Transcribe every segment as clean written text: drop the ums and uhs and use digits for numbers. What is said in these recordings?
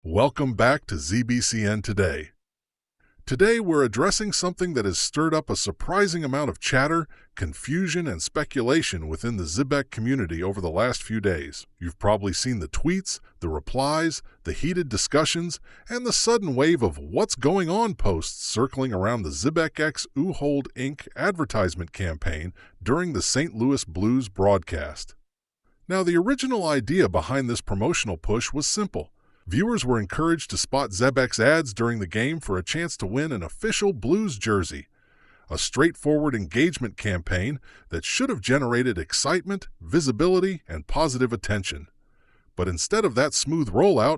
Welcome back to ZBCN Today. Today we're addressing something that has stirred up a surprising amount of chatter, confusion, and speculation within the Zebec community over the last few days. You've probably seen the tweets, the replies, the heated discussions, and the sudden wave of "what's going on" posts circling around the Zebec X Hold Inc. advertisement campaign during the St. Louis Blues broadcast. Now, the original idea behind this promotional push was simple. Viewers were encouraged to spot Zebec's ads during the game for a chance to win an official Blues jersey, a straightforward engagement campaign that should have generated excitement, visibility, and positive attention. But instead of that smooth rollout,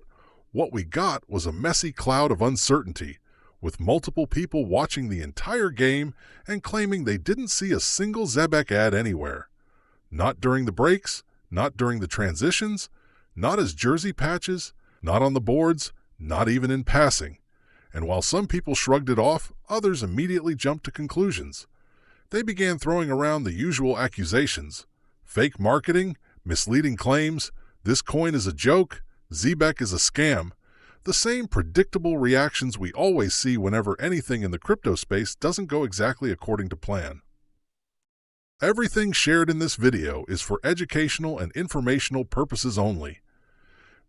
what we got was a messy cloud of uncertainty, with multiple people watching the entire game and claiming they didn't see a single Zebec ad anywhere. Not during the breaks, not during the transitions, not as jersey patches, not on the boards, not even in passing. And while some people shrugged it off, others immediately jumped to conclusions. They began throwing around the usual accusations: fake marketing, misleading claims, this coin is a joke, Zebec is a scam. The same predictable reactions we always see whenever anything in the crypto space doesn't go exactly according to plan. Everything shared in this video is for educational and informational purposes only.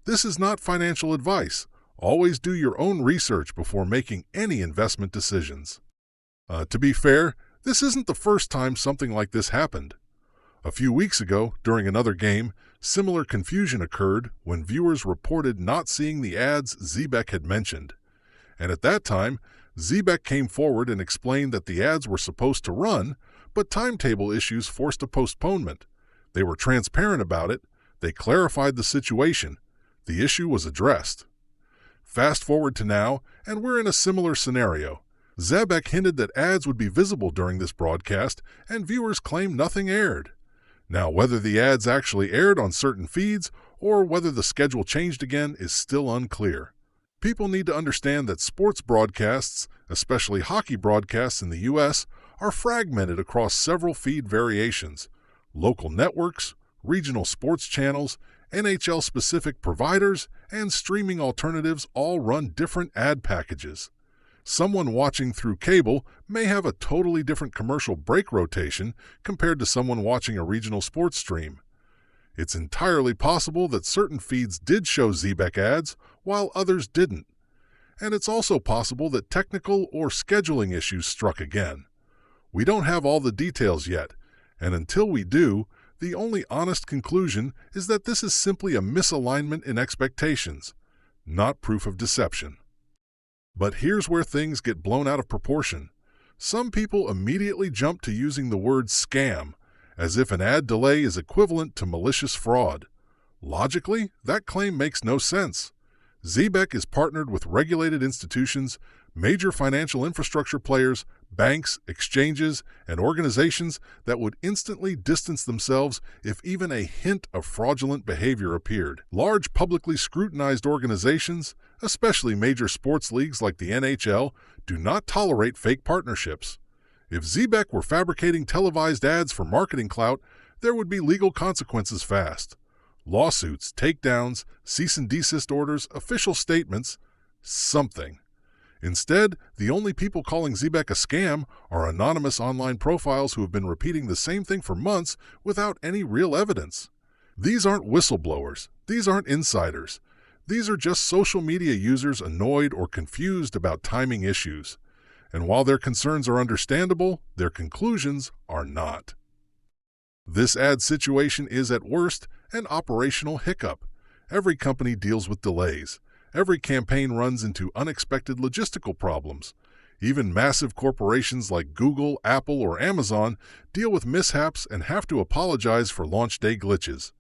This is not financial advice. Always do your own research before making any investment decisions. To be fair, this isn't the first time something like this happened. A few weeks ago, during another game, similar confusion occurred when viewers reported not seeing the ads Zebec had mentioned. And at that time, Zebec came forward and explained that the ads were supposed to run, but timetable issues forced a postponement. They were transparent about it. They clarified the situation. The issue was addressed. Fast forward to now, and we're in a similar scenario. Zebec hinted that ads would be visible during this broadcast, and viewers claim nothing aired. Now, whether the ads actually aired on certain feeds or whether the schedule changed again is still unclear. People need to understand that sports broadcasts, especially hockey broadcasts in the U.S., are fragmented across several feed variations: local networks, regional sports channels, NHL-specific providers, and streaming alternatives all run different ad packages. Someone watching through cable may have a totally different commercial break rotation compared to someone watching a regional sports stream. It's entirely possible that certain feeds did show Zebec ads while others didn't. And it's also possible that technical or scheduling issues struck again. We don't have all the details yet, and until we do, the only honest conclusion is that this is simply a misalignment in expectations, not proof of deception. But here's where things get blown out of proportion. Some people immediately jump to using the word scam, as if an ad delay is equivalent to malicious fraud. Logically, that claim makes no sense. Zebec is partnered with regulated institutions, major financial infrastructure players, banks, exchanges, and organizations that would instantly distance themselves if even a hint of fraudulent behavior appeared. Large publicly scrutinized organizations, especially major sports leagues like the NHL, do not tolerate fake partnerships. If Zebec were fabricating televised ads for marketing clout, there would be legal consequences fast. Lawsuits, takedowns, cease and desist orders, official statements, something. Instead, the only people calling Zebec a scam are anonymous online profiles who have been repeating the same thing for months without any real evidence. These aren't whistleblowers. These aren't insiders. These are just social media users annoyed or confused about timing issues. And while their concerns are understandable, their conclusions are not. This ad situation is, at worst, an operational hiccup. Every company deals with delays. Every campaign runs into unexpected logistical problems. Even massive corporations like Google, Apple, or Amazon deal with mishaps and have to apologize for launch day glitches.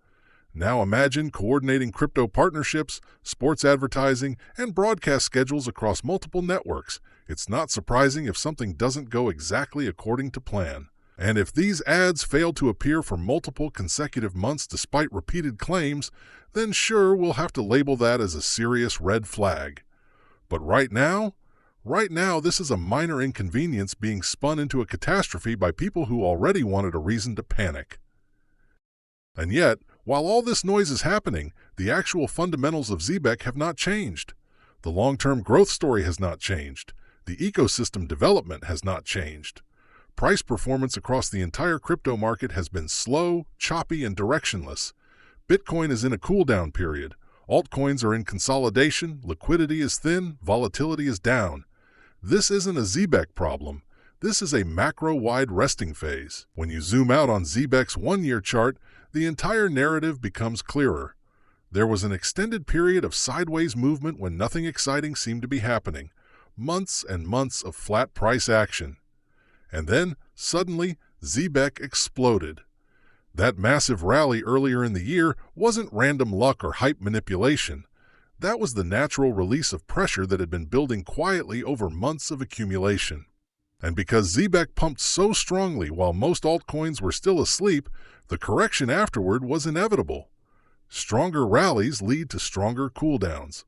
Now imagine coordinating crypto partnerships, sports advertising, and broadcast schedules across multiple networks. It's not surprising if something doesn't go exactly according to plan. And if these ads fail to appear for multiple consecutive months despite repeated claims, then sure, we'll have to label that as a serious red flag. But right now, this is a minor inconvenience being spun into a catastrophe by people who already wanted a reason to panic. And yet, while all this noise is happening, the actual fundamentals of Zebec have not changed. The long-term growth story has not changed. The ecosystem development has not changed. Price performance across the entire crypto market has been slow, choppy, and directionless. Bitcoin is in a cool-down period. Altcoins are in consolidation, liquidity is thin, volatility is down. This isn't a Zebec problem. This is a macro-wide resting phase. When you zoom out on Zebec's one-year chart, the entire narrative becomes clearer. There was an extended period of sideways movement when nothing exciting seemed to be happening. Months and months of flat price action. And then, suddenly, Zebec exploded. That massive rally earlier in the year wasn't random luck or hype manipulation. That was the natural release of pressure that had been building quietly over months of accumulation. And because Zebec pumped so strongly while most altcoins were still asleep, the correction afterward was inevitable. Stronger rallies lead to stronger cooldowns.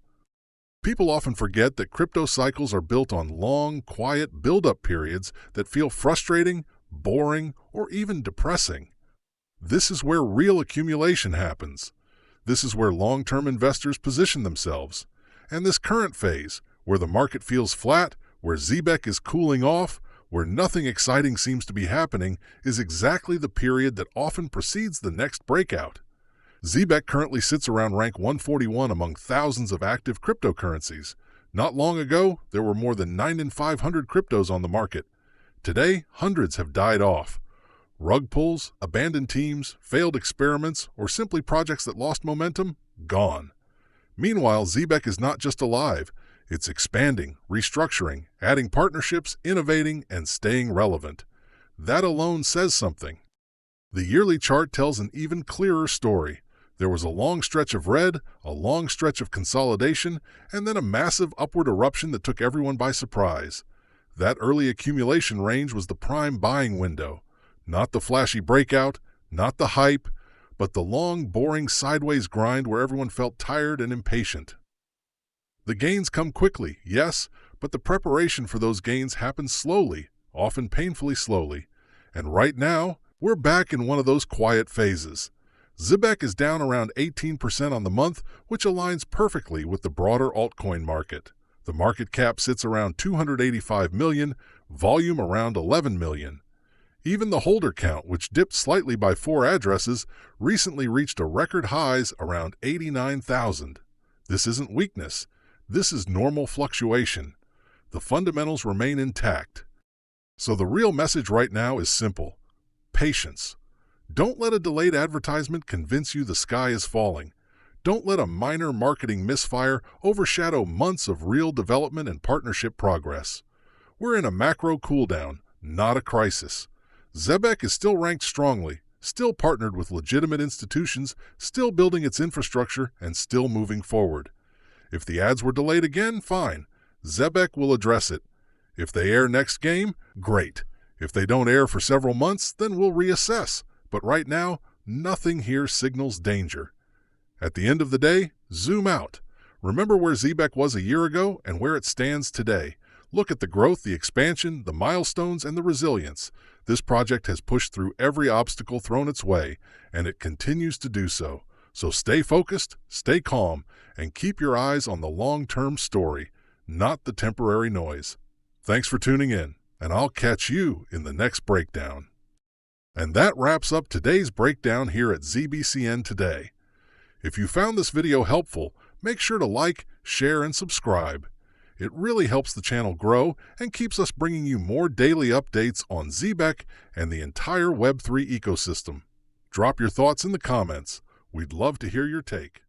People often forget that crypto cycles are built on long, quiet build-up periods that feel frustrating, boring, or even depressing. This is where real accumulation happens. This is where long-term investors position themselves. And this current phase, where the market feels flat, where Zebec is cooling off, where nothing exciting seems to be happening, is exactly the period that often precedes the next breakout. Zebec currently sits around rank 141 among thousands of active cryptocurrencies. Not long ago, there were more than 9 in 500 cryptos on the market. Today, hundreds have died off. Rug pulls, abandoned teams, failed experiments, or simply projects that lost momentum, gone. Meanwhile, Zebec is not just alive. It's expanding, restructuring, adding partnerships, innovating, and staying relevant. That alone says something. The yearly chart tells an even clearer story. There was a long stretch of red, a long stretch of consolidation, and then a massive upward eruption that took everyone by surprise. That early accumulation range was the prime buying window. Not the flashy breakout, not the hype, but the long, boring sideways grind where everyone felt tired and impatient. The gains come quickly, yes, but the preparation for those gains happens slowly, often painfully slowly. And right now, we're back in one of those quiet phases. Zebec is down around 18% on the month, which aligns perfectly with the broader altcoin market. The market cap sits around 285 million, volume around 11 million. Even the holder count, which dipped slightly by 4 addresses, recently reached a record highs around 89,000. This isn't weakness. This is normal fluctuation. The fundamentals remain intact. So the real message right now is simple. Patience. Don't let a delayed advertisement convince you the sky is falling. Don't let a minor marketing misfire overshadow months of real development and partnership progress. We're in a macro cooldown, not a crisis. Zebec is still ranked strongly, still partnered with legitimate institutions, still building its infrastructure, and still moving forward. If the ads were delayed again, fine. Zebec will address it. If they air next game, great. If they don't air for several months, then we'll reassess. But right now, nothing here signals danger. At the end of the day, zoom out. Remember where Zebec was a year ago and where it stands today. Look at the growth, the expansion, the milestones, and the resilience. This project has pushed through every obstacle thrown its way, and it continues to do so. So stay focused, stay calm, and keep your eyes on the long-term story, not the temporary noise. Thanks for tuning in, and I'll catch you in the next breakdown. And that wraps up today's breakdown here at ZBCN Today. If you found this video helpful, make sure to like, share, and subscribe. It really helps the channel grow and keeps us bringing you more daily updates on Zebec and the entire Web3 ecosystem. Drop your thoughts in the comments. We'd love to hear your take.